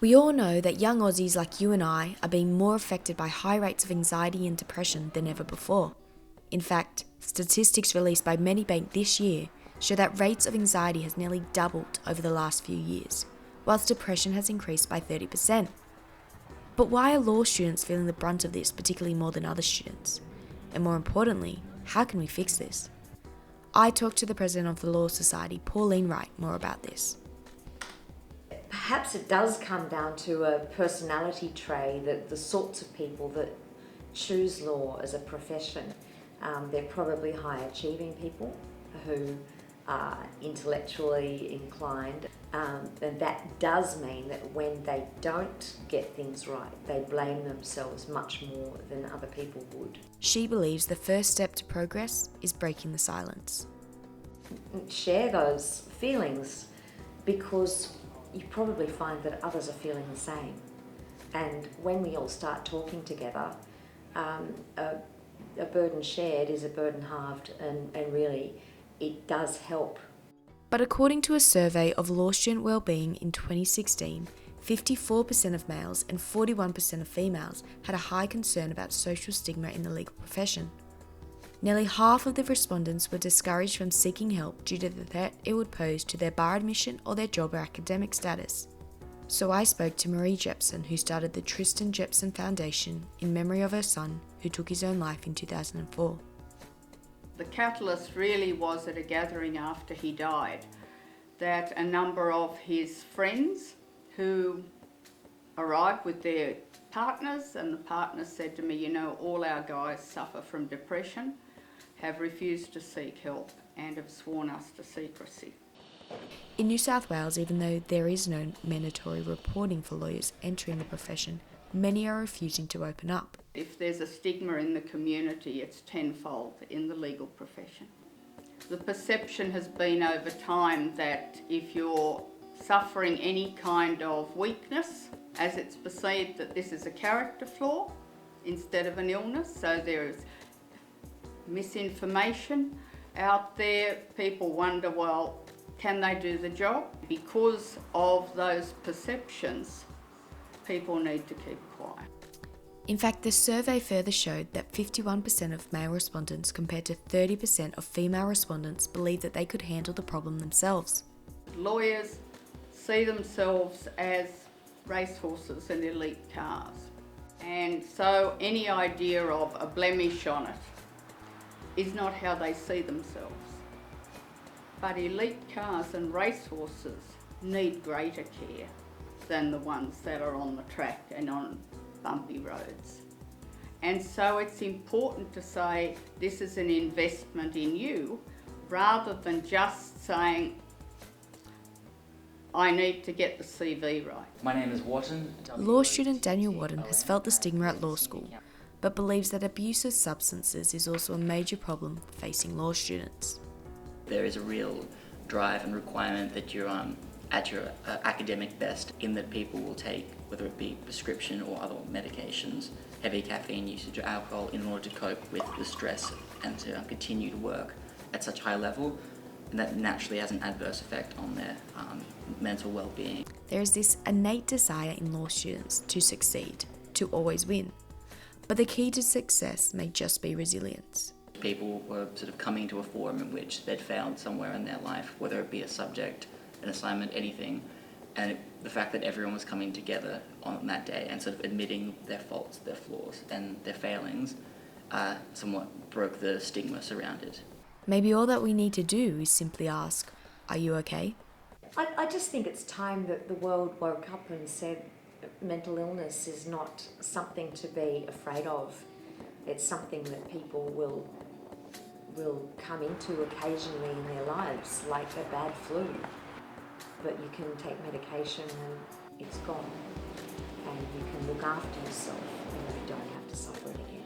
We all know that young Aussies like you and I are being more affected by high rates of anxiety and depression than ever before. In fact, statistics released by Medibank this year show that rates of anxiety has nearly doubled over the last few years, whilst depression has increased by 30%. But why are law students feeling the brunt of this, particularly more than other students? And more importantly, how can we fix this? I talked to the president of the Law Society, Pauline Wright, more about this. Perhaps it does come down to a personality trait, that the sorts of people that choose law as a profession, they're probably high achieving people who are intellectually inclined, and that does mean that when they don't get things right, they blame themselves much more than other people would. She believes the first step to progress is breaking the silence. Share those feelings, because you probably find that others are feeling the same. And when we all start talking together, a burden shared is a burden halved, and really it does help. But according to a survey of law student wellbeing in 2016, 54% of males and 41% of females had a high concern about social stigma in the legal profession. Nearly half of the respondents were discouraged from seeking help due to the threat it would pose to their bar admission or their job or academic status. So I spoke to Marie Jepson, who started the Tristan Jepson Foundation in memory of her son, who took his own life in 2004. The catalyst really was at a gathering after he died, that a number of his friends who arrived with their partners, and the partners said to me, you know, all our guys suffer from depression, have refused to seek help and have sworn us to secrecy. In New South Wales, even though there is no mandatory reporting for lawyers entering the profession, many are refusing to open up. If there's a stigma in the community, it's tenfold in the legal profession. The perception has been over time that if you're suffering any kind of weakness, as it's perceived that this is a character flaw instead of an illness, so there is misinformation out there. People wonder, well, can they do the job? Because of those perceptions, people need to keep quiet. In fact, the survey further showed that 51% of male respondents compared to 30% of female respondents believed that they could handle the problem themselves. Lawyers see themselves as racehorses and elite cars, and so any idea of a blemish on it is not how they see themselves. But elite cars and racehorses need greater care than the ones that are on the track and on bumpy roads. And so it's important to say this is an investment in you, rather than just saying, I need to get the CV right. My name is Wharton. Law student Daniel Wharton has felt the stigma at law school, but believes that abuse of substances is also a major problem facing law students. There is a real drive and requirement that you're at your academic best, in that people will take, whether it be prescription or other medications, heavy caffeine usage or alcohol, in order to cope with the stress and to continue to work at such high level, and that naturally has an adverse effect on their mental well-being. There is this innate desire in law students to succeed, to always win. But the key to success may just be resilience. People were sort of coming to a forum in which they'd failed somewhere in their life, whether it be a subject, an assignment, anything, and the fact that everyone was coming together on that day and sort of admitting their faults, their flaws and their failings somewhat broke the stigma surrounded it. Maybe all that we need to do is simply ask, are you okay? I just think it's time that the world woke up and said mental illness is not something to be afraid of. It's something that people will come into occasionally in their lives, like a bad flu. But you can take medication and it's gone. And you can look after yourself and you don't have to suffer it again.